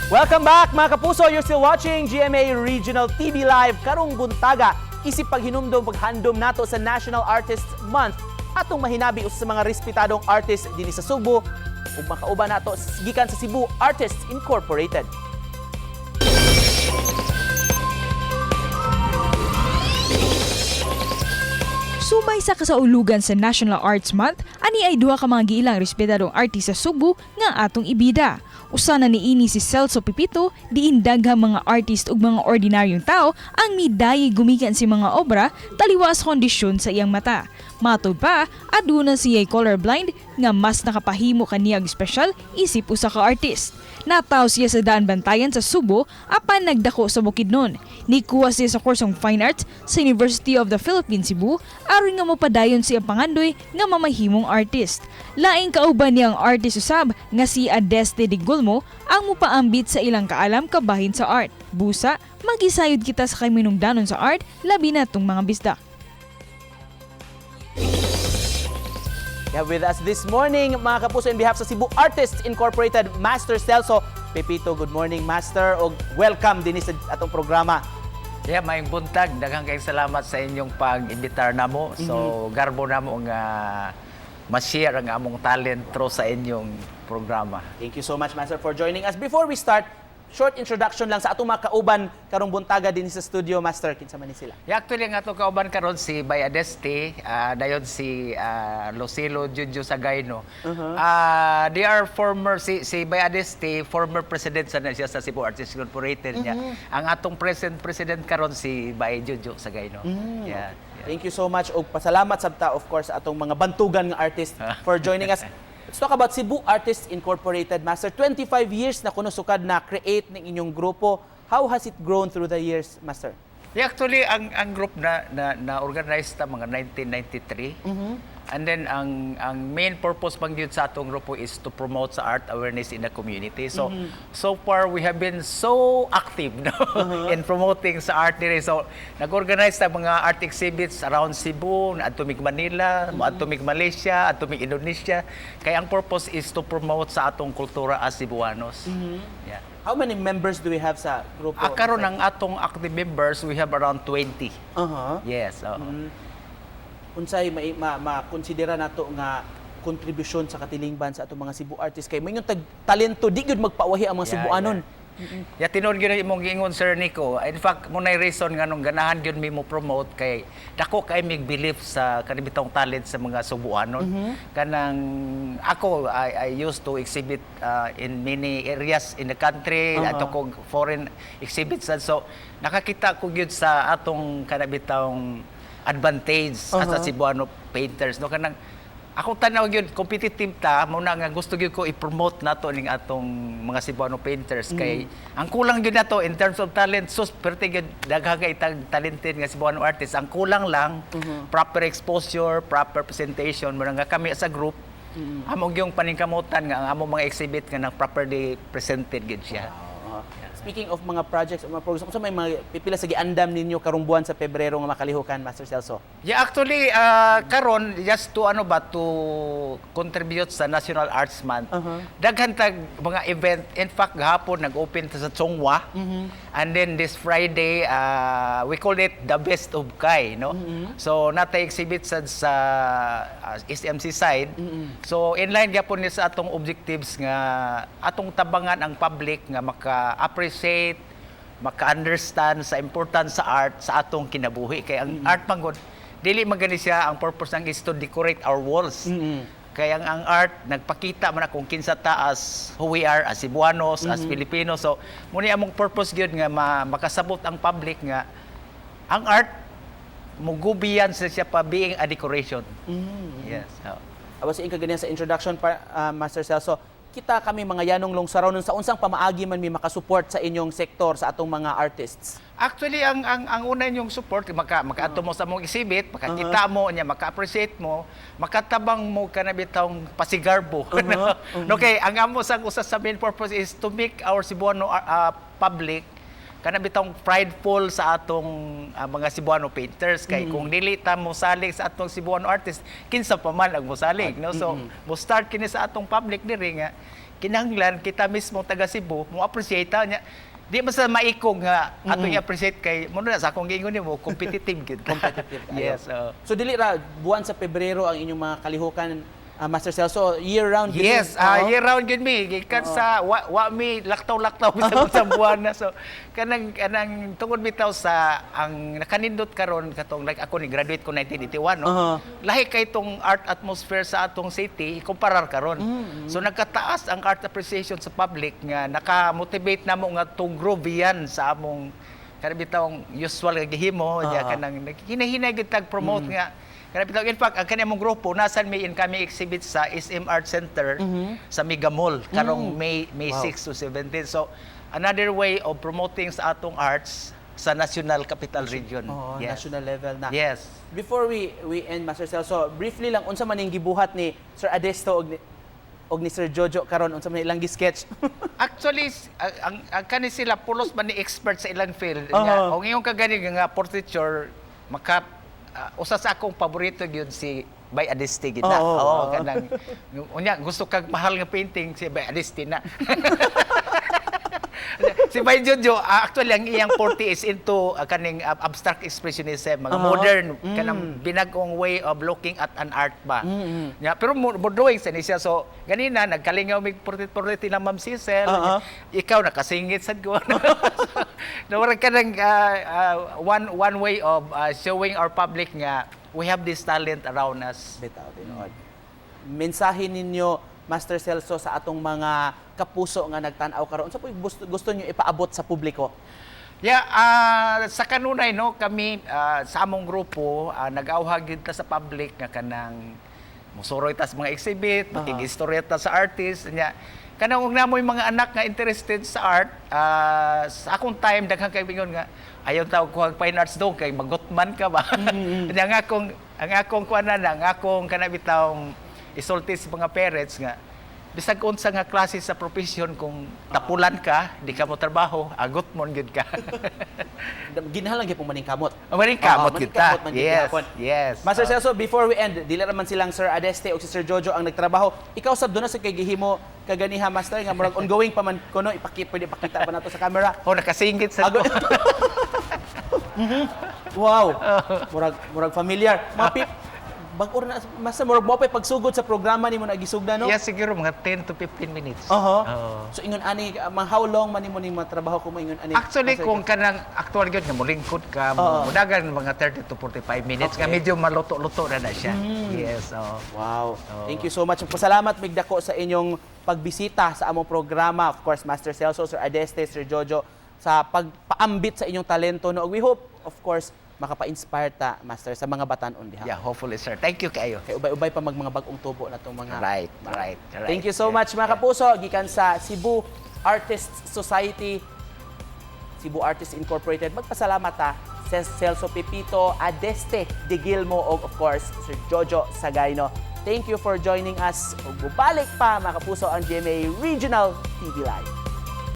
Welcome back mga kapuso! You're still watching GMA Regional TV Live. Karong buntaga, isip paghinumdom paghandom nato sa National Artists Month. Atong mahinabi usa sa mga respetadong artist dinhi sa Subo ug makauban nato gikan sa Cebu Artists Incorporated. Sumay sa kasaulugan sa National Arts Month, ani ay duha ka mga giilang respetadong artist sa Subo nga atong ibida. Usa na niini si Celso Pipito, diin daghang mga artist ug mga ordinaryong tao ang midayi gumikan si mga obra taliwa sa kondisyon sa iyang mata. Matod pa, aduna siya'y colorblind nga mas nakapahimo kaniyang special isip usa ka artist. Nataw siya sa daan bantayan sa Subo apan nagdako sa Bukidnon. Nikuha siya sa kursong Fine Arts sa University of the Philippines Cebu aron nga mopadayon siya pangandoy nga mamahimong artist. Laing kauban niyang artist usab nga si Adeste de Gulmo ang mupaambit sa ilang kaalam kabahin sa art. Busa, magisayod kita sa kaminungdanon sa art labi na tong mga bisdak. Yeah, with us this morning, mga kapuso, in behalf sa Cebu Artists Incorporated, Master Celso Pipito. Good morning, Master, o welcome din sa atong programa. Yeah, maayong buntag. Daghang kayong salamat sa inyong pag-imbitar namo. So, garbo namo nga ma-share ang among talent through sa inyong programa. Thank you so much, Master, for joining us. Before we start, short introduction lang sa atong mga kauban karong buntaga din sa studio, Master. Kinsa man ni sila? Yeah, actually, ang atong kauban karon si Bay Adeste, dayon si Lucilo Junjo Sagayno. They are former, si Bay Adeste, former president na siya sa Cebu Artists Incorporated niya. Ang atong present president karon si Bay Junjo Sagayno. Yeah. Thank you so much. O pasalamat sabta, of course, atong mga bantugan nga artist for joining us. Let's talk about Cebu Artists Incorporated, Master. 25 years na kuno sukad na create ng inyong grupo. How has it grown through the years, Master? Yeah, actually, ang group na organized ta mga 1993. And then, ang main purpose bang yun sa atong grupo is to promote sa art awareness in the community. So, so far, we have been so active no? In promoting sa art nila. So, nag-organize ta mga art exhibits around Cebu, Atomig Manila, Atomig Malaysia, Atomig Indonesia. Kaya ang purpose is to promote sa atong kultura as Cebuanos. Yeah. How many members do we have sa grupo? Karon ng atong active members, we have around 20. Yes. Unsay ma-considera nato nga kontribusyon sa katilingban sa atong mga Cebu artists kay mayong talento di gyud magpawahi ang mga Cebuanon. Ya tinud gyud imong giingon Sir Nico. In fact, mo nay reason nga nung ganahan gyud mi mo promote kay dako kay mig belief sa kanibitong talent sa mga Cebuanon. Kanang ako I used to exhibit in many areas in the country, ato kog foreign exhibits, so nakakita ko gyud sa atong kanibitong advantage as a Cebuano painters, no? Kanang ako tanaw gyud competitive ta mo na nga gusto gyud ko i-promote nato ning atong mga Cebuano painters kay ang kulang gyud nato in terms of talent, so perte gyud daghang itag talented nga Cebuano artists. Ang kulang lang proper exposure, proper presentation mo nga kami as a group among yung paningkamutan nga ang among mga exhibit nga nang properly presented gyud siya. Speaking of mga projects o mga programs, kung sa may mga pipila sa giandam ninyo karong buwan sa Pebrero nga makalihukan, Master Celso? Yeah, actually, karon just to to contribute sa National Arts Month. Daghan tag mga event. In fact, gahapon nag-open ta sa Chongwa. And then this Friday, we call it the Best of Kai, no? So natay exhibit sa SMC side. So in line gyapon ni sa atong objectives nga atong tabangan ang public nga maka-appreciate, maka-understand sa importance sa art sa atong kinabuhi. Kaya ang art manggod, dili magani siya, ang purpose ng is to decorate our walls. Kaya ang art, nagpakita man kung kinsa ta as who we are, as Cebuanos, as Filipinos. So, muna among purpose gyud nga makasabot ang public nga ang art, mugubiyan siya pa being a decoration. Yes. Awas ganyan sa introduction, Master Celso. Kita kami mga yanong lungsaraw nun sa unsang pamaagi man mi makasupport sa inyong sektor sa atong mga artists. Actually, ang una yung support, maka-ato mo sa mong exhibit, makakita mo niya, maka-appreciate mo, makatabang mo kanabitang pasigarbo. Okay, ang amo sang usa sa main purpose is to make our Cebuano public kanabitang prideful sa atong mga Cebuano painters kay kung dili ta mo salig sa atong Cebuano artist kinsa pa man ang mosalig, no? So mo start kini sa atong public diri nga kinahanglan kita mismo taga Cebu mo appreciate niya. Di man sa maikog nga atong i-appreciate kay mo na sa akong giingon nimo competitive gid. Competitive kayo. Yes. So dili ra buwan sa Pebrero ang inyong mga kalihukan, Master Celso, year-round gid Yes, yun? Oo. year round gid mi gikan sa wa mi laktaw-laktaw bisag sa buwan na, so kanang tungod bitaw sa ang nakanindot karon katong like ako ni graduate ko 1981 no. Lahi kay tong art atmosphere sa atong city ikumparar karon. So nagkataas ang art appreciation sa public nga naka-motivate namo nga to grow beyond sa among kanang usual nga gihimo diya kanang hinahinay gid tag promote nga. In fact, ang kaniyang grupo, nasan may incoming exhibit sa SM Art Center sa Mega Mall, karong May 6 to 17. So, another way of promoting sa atong arts sa National Capital Region. National level na. Yes. Before we end, Master Celso, briefly lang, unsa man yung gibuhat ni Sir Adesto og ni Sir Jojo karon, unsa man ilang gi-sketch? Actually, ang kani sila pulos man ni expert sa ilang field. Ang iyong kagani nga portraiture, usa sa akong paborito gyud si Bay Adeste gid na. Kanang unya gusto kag mahal nga painting si Bay Adeste na. Si Bay Jojo actually ang iyang forte is into kaning abstract expressionism, mga modern kanang binag-ong way of looking at an art ba. Pero mo drawing sa niya, so ganina nagkalingaw mig portrait na Ma'am Cecil. Ikaw nakasingit sad ko. Nawara ka ng one way of showing our public nga we have this talent around us. Bitaw, tinuod. Mensahe ninyo, Master Celso, sa atong mga kapuso nga nagtan-aw karon, unsa po gusto niyo ipaabot sa publiko? Yeah, sa kanunay no kami sa among grupo nag-awhag gid ta sa public nga kanang musuroy ta sa mga exhibit, makigistorya ta sa artist nya. Kanang og namoy mga anak nga interested sa art, sa akong time daghang kay bingon nga ayaw ta og fine arts do kay magutman ka ba. ang akong kuanan ang akong kanabitawng isulti sa mga parents nga bisag unsa nga klase sa profession kung tapulan ka, di ka mo trabaho, agot mo gid ka. Ginhalang gyud pong maningkamot. Maningkamot kita. Yes, Yes. Master Celso, before we end, dili ra man silang Sir Adeste o si Sir Jojo ang nagtrabaho. Ikaw sab do na sa kay gihimo kaganiha, Master, nga murag ongoing pa man kuno pwede ipakita pa nato sa camera. Nakasingit sa ko. Wow. Murag familiar. Bag-or na masa murag mo pay pagsugod sa programa nimo nagisugda no? Yes, siguro mga 10 to 15 minutes. So ingon ani how long man nimo ning matrabaho kung ingon ani? Actually kung kanang actual gyud nga molingkod ka, mudagan mga 30 to 45 minutes nga medyo maluto-luto na siya. Yes. Wow. Thank you so much. Pasalamat mig dako sa inyong pagbisita sa among programa. Of course, Master Celso, Sir Adeste, Sir Jojo, sa pagpaambit sa inyong talento no. We hope, of course, makapa-inspire ta, Master, sa mga batan-on diha. Yeah, hopefully, sir. Thank you kayo. Kay ubay-ubay pa mga bagong tubo na itong mga... Right. Thank you so much, mga kapuso. Gikan sa Cebu Artists Society, Cebu Artists Incorporated. Magpasalamat ta sa Celso Pipito, Adeste de Gilmo, o of course, Sir Jojo Sagayno. Thank you for joining us. Ug bubalik pa, mga kapuso, ang GMA Regional TV Live.